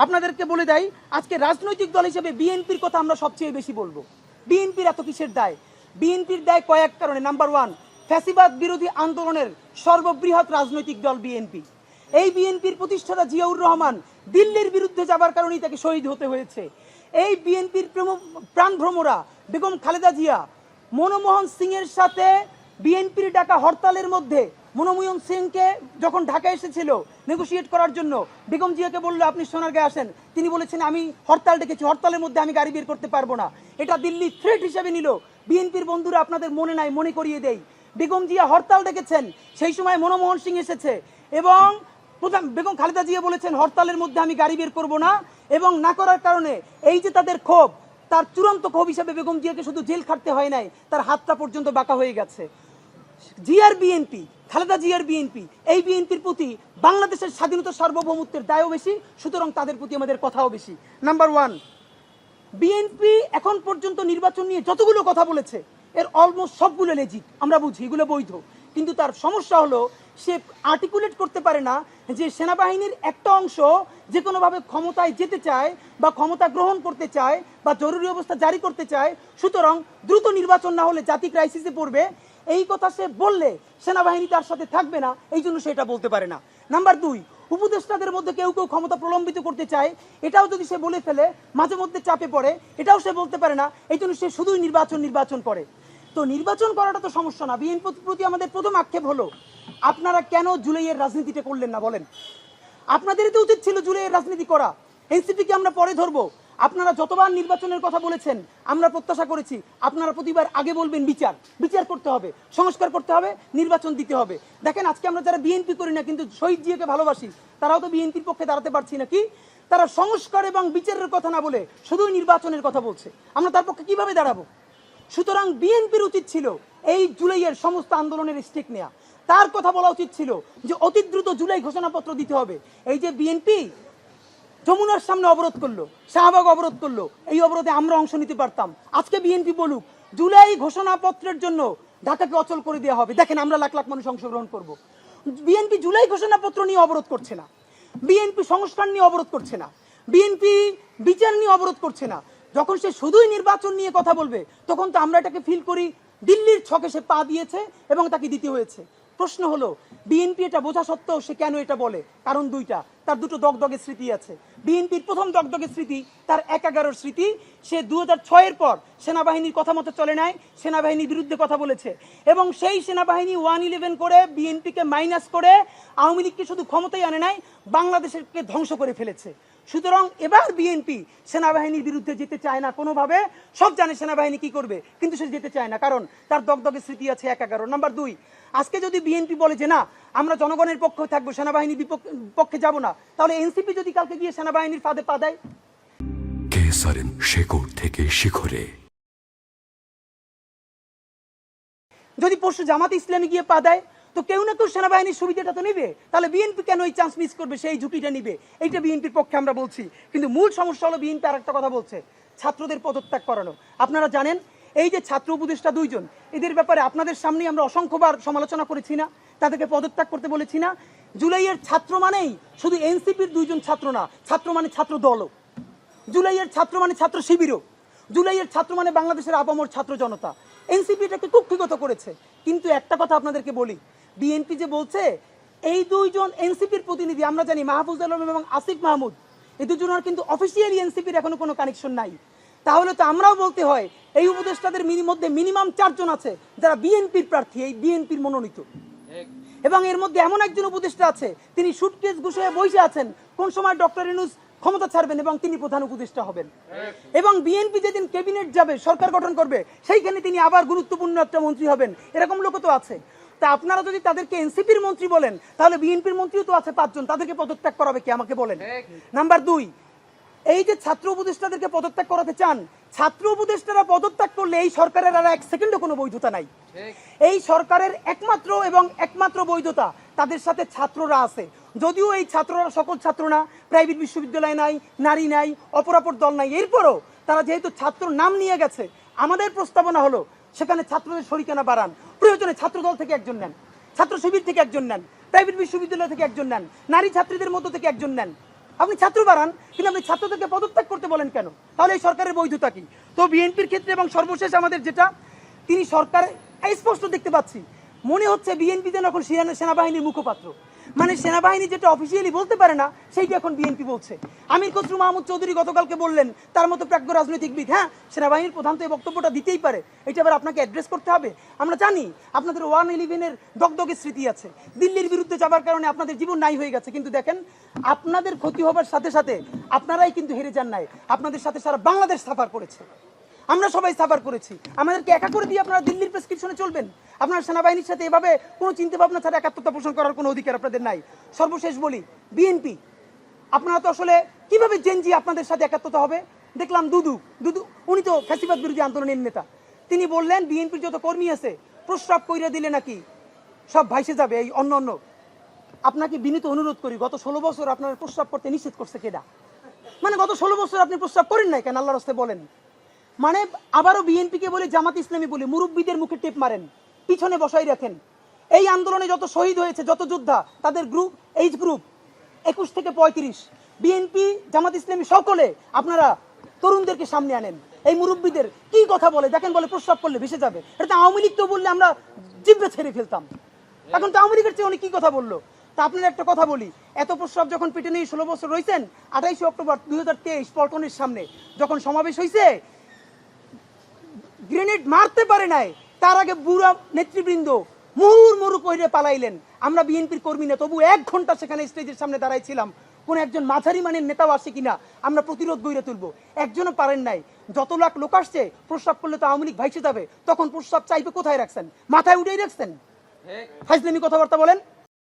আপনাদেরকে বলে দেই, আজকে রাজনৈতিক দল হিসেবে বিএনপির কথা আমরা সবচেয়ে বেশি বলবো। বিএনপির এত কিসের দায়? বিএনপির দায় কয়েক কারণে। নাম্বার ওয়ান, ফ্যাসিবাদ বিরোধী আন্দোলনের সর্ববৃহৎ রাজনৈতিক দল বিএনপি। এই বিএনপির প্রতিষ্ঠাতা জিয়াউর রহমান দিল্লির বিরুদ্ধে যাবার কারণেই তাকে শহীদ হতে হয়েছে। এই বিএনপির প্রাণভ্রমরা বেগম খালেদা জিয়া মনমোহন সিংয়ের সাথে বিএনপির ডাকা হরতালের মধ্যে মনমোহন সিংকে যখন ঢাকা এসেছিল নেগোশিয়েট করার জন্য, বেগম জিয়াকে বললো আপনি সোনারগাঁয়ে আসেন, তিনি বলেছেন আমি হরতাল ডেকেছি, হরতালের মধ্যে আমি গাড়ি বের করতে পারবো না। এটা দিল্লি থ্রেট হিসেবে নিল। বিএনপির বন্ধুরা আপনাদের মনে নাই, মনে করিয়ে দেই, বেগম জিয়া হরতাল ডেকেছেন, সেই সময় মনমোহন সিং এসেছে এবং বেগম খালেদা জিয়া বলেছেন হরতালের মধ্যে আমি গাড়ি বের করবো না, এবং না করার কারণে এই যে তাদের ক্ষোভ, তার চূড়ান্ত ক্ষোভ হিসাবে বেগম জিয়াকে শুধু জেল খাটতে হয় নাই, তার হাতটা পর্যন্ত বাঁকা হয়ে গেছে। জিয়ার বিএনপি, খালেদা জিয়ার বিএনপি, এই বিএনপির প্রতি বাংলাদেশের স্বাধীনতা সার্বভৌমত্বের দায়ও বেশি, সুতরাং তাদের প্রতি আমাদের কথাও বেশি। নাম্বার ওয়ান, বিএনপি এখন পর্যন্ত নির্বাচন নিয়ে যতগুলো কথা বলেছে এর অলমোস্ট সবগুলো লেজিট, আমরা বুঝি এগুলো বৈধ, কিন্তু তার সমস্যা হলো সে আর্টিকুলেট করতে পারে না যে সেনাবাহিনীর একটা অংশ যে কোনোভাবে ক্ষমতায় যেতে চায় বা ক্ষমতা গ্রহণ করতে চায় বা জরুরি অবস্থা জারি করতে চায়, সুতরাং দ্রুত নির্বাচন না হলে জাতি ক্রাইসিসে পড়বে। এই কথা সে বললে সেনাবাহিনী তার সাথে থাকবে না, এই জন্য সে এটা বলতে পারে না। নাম্বার দুই, উপদেষ্টাদের মধ্যে কেউ কেউ ক্ষমতা প্রলম্বিত করতে চায়, এটাও যদি সে বলে ফেলে মাঝে মধ্যে চাপে পড়ে, এটাও সে বলতে পারে না, এই জন্য সে শুধুই নির্বাচন করে। তো নির্বাচন করাটা তো সমস্যা না। বিএনপির প্রতি আমাদের প্রথম আক্ষেপ হলো আপনারা কেন জুলাইয়ের রাজনীতিটা করলেন না বলেন? আপনাদেরই তো উচিত ছিল জুলাইয়ের রাজনীতি করা। এনসিপিকে আমরা পরে ধরবো। আপনারা যতবার নির্বাচনের কথা বলেছেন আমরা প্রত্যাশা করেছি আপনারা প্রতিবার আগে বলবেন বিচার করতে হবে, সংস্কার করতে হবে, নির্বাচন দিতে হবে। দেখেন আজকে আমরা যারা বিএনপি করি না কিন্তু শহীদ জিয়াকে ভালোবাসি, তারাও তো বিএনপির পক্ষে দাঁড়াতে পারছি না। কি তারা সংস্কার এবং বিচারের কথা না বলে শুধুই নির্বাচনের কথা বলছে, আমরা তার পক্ষে কিভাবে দাঁড়াবো? সুতরাং বিএনপির উচিত ছিল এই জুলাইয়ের সমস্ত আন্দোলনের স্টেক নেওয়া। তার কথা বলা উচিত ছিল যে অতি দ্রুত জুলাই ঘোষণাপত্র দিতে হবে। এই যে বিএনপি যমুনার সামনে অবরোধ করলো, শাহবাগ অবরোধ করলো, এই অবরোধে আমরা অংশ নিতে পারতাম। আজকে বিএনপি বলুক জুলাই ঘোষণাপত্রের জন্য ঢাকাকে অচল করে দেওয়া হবে, দেখেন আমরা লাখ লাখ মানুষ অংশগ্রহণ করব। বিএনপি জুলাই ঘোষণাপত্র নিয়ে অবরোধ করছে না, বিএনপি সংস্কার নিয়ে অবরোধ করছে না, বিএনপি বিচার নিয়ে অবরোধ করছে না। যখন সে শুধুই নির্বাচন নিয়ে কথা বলবে তখন তো আমরা এটাকে ফিল করি দিল্লির ছকে সে পা দিয়েছে এবং তাকে দিতে হয়েছে। প্রশ্ন হলো বিএনপি এটা বোঝা সত্ত্বেও সে কেন এটা বলে? কারণ দুইটা, তার দুটো দগদগে স্মৃতি আছে। বিএনপির প্রথম দগদগে স্মৃতি তার ১/১১ স্মৃতি। সে ২০০৬-এর পর সেনাবাহিনীর কথা মতো চলে নাই, সেনাবাহিনীর বিরুদ্ধে কথা বলেছে এবং সেই সেনাবাহিনী 111 করে বিএনপিকে মাইনাস করে আওয়ামী লীগকে শুধু ক্ষমতায় আনে নাই, বাংলাদেশকে ধ্বংস করে ফেলেছে। সুতরাং এবার বিএনপি সেনাবাহিনীর বিরুদ্ধে যেতে চায় না কোনোভাবে। সব জানে সেনাবাহিনী কি করবে, কিন্তু সে যেতে চায় না কারণ তার দগদগে স্মৃতি আছে ১/১১। নাম্বার দুই, আজকে যদি বিএনপি বলে যে না আমরা জনগণের পক্ষে থাকবো, সেনাবাহিনীর পক্ষে যাব না, তাহলে এনসিপি যদি কালকে গিয়ে সেনাবাহিনীর ফাঁদে পা দেয়, থেকে শিখরে যদি পরশু জামাত ইসলামী গিয়ে পা দেয়, তো কেউ না কেউ সেনাবাহিনীর সুবিধাটা তো নেবে। তাহলে বিএনপি কেন এই চান্স মিস করবে, সেই ঝুঁকিটা নিবে? এইটা বিএনপির পক্ষে আমরা বলছি। কিন্তু মূল সমস্যা হলো বিএনপি আর একটা কথা বলছে, ছাত্রদের পদত্যাগ করানো। আপনারা জানেন এই যে ছাত্র উপদেষ্টা দুইজন, এদের ব্যাপারে আপনাদের সামনেই আমরা অসংখ্যবার সমালোচনা করেছি না? তাদেরকে পদত্যাগ করতে বলেছি না? জুলাইয়ের ছাত্র মানেই শুধু এনসিপির দুইজন ছাত্র না, ছাত্র মানে ছাত্র দলও। জুলাইয়ের ছাত্র মানে ছাত্র শিবিরও। জুলাইয়ের ছাত্র মানে বাংলাদেশের আপামর ছাত্র জনতা। এনসিপি এটাকে কুক্ষিগত করেছে। কিন্তু একটা কথা আপনাদেরকে বলি, বিএনপি যে বলছে এই দুইজন এনসিপির প্রতিনিধি, আমরা জানি মাহফুজ আলম এবং আসিফ মাহমুদ, এই দুজনের কিন্তু অফিসিয়ালি এনসিপির এখনো কোনো কানেকশন নাই। তাহলে তো আমরাও বলতে হয় এই উপদেষ্টাদের মধ্যে মিনিমাম 4 জন আছে যারা বিএনপির প্রার্থী, এই বিএনপির মনোনীত। এবং এর মধ্যে এমন একজন উপদেষ্টা আছে তিনি সুটকেস গুছিয়ে বসে আছেন কোন সময় ডক্টর ইউনূস ক্ষমতা ছাড়বেন এবং তিনি প্রধান উপদেষ্টা হবেন। এবং বিএনপি যেদিন ক্যাবিনেট যাবে, সরকার গঠন করবে, সেইখানে তিনি আবার গুরুত্বপূর্ণ একটা মন্ত্রী হবেন। এরকম লোক তো আছে। তা আপনারা যদি তাদেরকে এনসিপির মন্ত্রী বলেন, তাহলে বিএনপির মন্ত্রীও তো আছে 5 জন, তাদেরকে পদত্যাগ করাবে কে আমাকে বলেন? নাম্বার দুই, এই যে ছাত্র উপদেষ্টাদেরকে পদত্যাগ করাতে চান, ছাত্র উপদেষ্টারা পদত্যাগ করলে এই সরকারের আর 1 সেকেন্ডও কোনো বৈধতা নাই। এই সরকারের একমাত্র বৈধতা তাদের সাথে ছাত্ররা আছে। যদিও এই ছাত্ররা সকল ছাত্র না, প্রাইভেট বিশ্ববিদ্যালয় নাই, নারী নাই, অপরাপর দল নাই, এরপরও তারা যেহেতু ছাত্র নাম নিয়ে গেছে, আমাদের প্রস্তাবনা হলো সেখানে ছাত্রদের শরিকানা বাড়ান। প্রয়োজনে ছাত্র দল থেকে একজন নেন, ছাত্র শিবির থেকে একজন নেন, প্রাইভেট বিশ্ববিদ্যালয় থেকে একজন নেন, নারী ছাত্রীদের মধ্য থেকে একজন নেন। আপনি ছাত্র বাড়ান, কিন্তু আপনি ছাত্রদেরকে পদত্যাগ করতে বলেন কেন? তাহলে এই সরকারের বৈধতা কি? তো বিএনপির ক্ষেত্রে এবং সর্বশেষ আমাদের যেটা, তিনি সরকার স্পষ্ট দেখতে পাচ্ছি মনে হচ্ছে বিএনপি যেন এখন সেনাবাহিনীর মুখপাত্র, মানে সেনাবাহিনী যেটা অফিসিয়ালি বলতে পারে না সেইটা এখন বিএনপি বলছে। আমির খসরু মাহমুদ চৌধুরী গতকালকে বললেন তার মতো প্রাজ্ঞ রাজনৈতিকবিদ, হ্যাঁ সেনাবাহিনীর প্রধান তো এই বক্তব্যটা দিতেই পারে, এটা আবার আপনাকে অ্যাড্রেস করতে হবে। আমরা জানি আপনাদের 111-এর দগদগে স্মৃতি আছে, দিল্লির বিরুদ্ধে যাবার কারণে আপনাদের জীবন নাই হয়ে গেছে, কিন্তু দেখেন আপনাদের ক্ষতি হবার সাথে সাথে আপনারাই কিন্তু হেরে যান নাই, আপনাদের সাথে সারা বাংলাদেশ সাফার করেছে, আমরা সবাই সাফার করেছি। আমাদেরকে একা করে দিয়ে আপনারা দিল্লির প্রেসক্রিপশনে চলবেন? আপনার সেনাবাহিনীর সাথে এভাবে কোনো চিন্তা ভাবনা ছাড়া একাত্মতা পোষণ করার কোনো অধিকার আপনাদের নাই। সর্বশেষ বলি, বিএনপি আপনারা তো আসলে কিভাবে জেনজি আপনাদের সাথে একাত্মতা হবে? দেখলাম দুদু উনি তো ফ্যাসিবাদ বিরোধী আন্দোলনের নেতা, তিনি বললেন বিএনপির যত কর্মী আছে প্রস্রাব কইরা দিলে নাকি সব ভাইসে যাবে এই অন্য। আপনাকে বিনীত অনুরোধ করি, গত 16 বছর আপনার প্রস্রাব করতে নিষেধ করছে কেডা? মানে গত 16 বছর আপনি প্রস্রাব করেন নাই কেন? আল্লাহর রাস্তায় বলেন। মানে আবারও বিএনপিকে বলে, জামাত ইসলামী বলে মুরব্বীদের মুখে টেপ মারেন, পিছনে বসাই রাখেন। এই আন্দোলনে যত শহীদ হয়েছে, যত যোদ্ধা, তাদের গ্রুপ, এইজ গ্রুপ 21 থেকে 35, বিএনপি জামাত ইসলামী সকলে আপনারা তরুণদেরকে সামনে আনেন। এই মুরব্বীদের কি কথা বলে দেখেন, বলে প্রস্রাব করলে ভেসে যাবে। এটা আওয়ামী লীগ তো বললে আমরা জিব্বে ছেড়ে ফেলতাম, এখন তো আওয়ামী লীগের চেয়ে উনি কি কথা বললো। তা আপনার একটা কথা বলি, এত প্রস্রাব যখন পেটে নিয়ে 16 বছর রয়েছেন, 28 অক্টোবর 2023 পল্টনের সামনে যখন সমাবেশ হয়েছে, গ্রেনেড মারতে পারে নাই, তার আগে বুড়া নেতৃবৃন্দ মুহুর্মুহু কইরে পালাইলেন। আমরা বিএনপির কর্মী না, তবু 1 ঘন্টা সেখানে স্টেজের সামনে দাঁড়াইছিলাম, কোন একজন মাঝারি মানের নেতাও আসে কিনা আমরা প্রতিরোধ গড়ে তুলবো, একজনও পারেন নাই। যত লাখ লোক আসছে, প্রস্রাব করলে তো আওয়ামী লীগ ভাইসে যাবে, তখন প্রস্রাব চাইবে কোথায় রাখছেন? মাথায় উঠেই রাখছেন? ফাইজলামি কথাবার্তা বলেন।